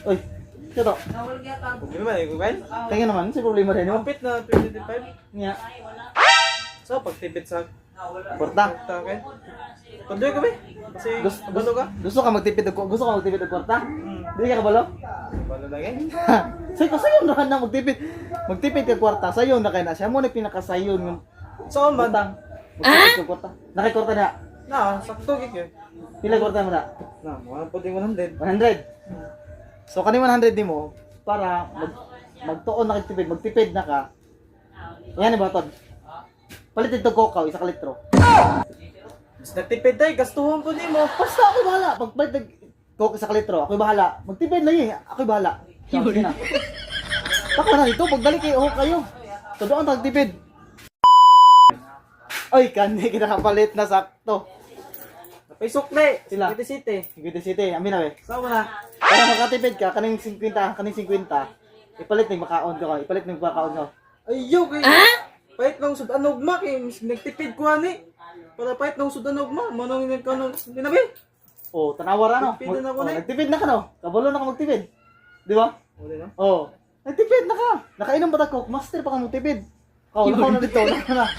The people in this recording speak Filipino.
Uy, ito. Problema eh, kumain? Tingnan naman, si problema rin mo. Kapit na 25. Nga. So, pagtipid sa Kwarta. okay? Pandoy ka ba? Kasi balo ka? Gusto ka magtipid ng kwarta? Dili ka kabalo? Balo lang eh. Sayo na ka na magtipid. Magtipid ka kwarta, sayo na kay na siya mo na pinakasayon ng So, man. utang. Magtipid ka kwarta. Nakikwarta na. Na, sakto gig eh. Pila kwarta mo na? Na, mga puting 100. 100. So kani 100 di mo para magtuon na kagtipid, magtipid na ka. Yan ba tod? Palit ito coca, isa ka litro. Mas nagtipid tayo, gastuhon po di mo. Basta ako bahala. Pag palit ng coke isa ka litro, ako bahala. Magtipid lang eh. Ako bahala. Sige na. Tako na dito, pagdali kayo. Tudoan tagtipid. Ay, kani kinakapalit na sakto. Napay sukle. Sila. City City. Sige city, amin na be. Sama na. Para makatipid ka kaning 50, ipalit ning makaon ka, ipalit ning makaon ka. Ayaw kay. Pahit ng sudanog ma kay nagtipid ko ani. Para pahit ng sudanog ma, manong nagkano dinabi. Oh, tanawa ra no. Nagtipid na ako na eh. Nagtipid na ka no. Kabalo na ka magtipid. Di ba? Wala na. Oh, nagtipid na ka. Nakainom ba ta coke? Master pa ka magtipid. Oh, nakaw na dito. Na.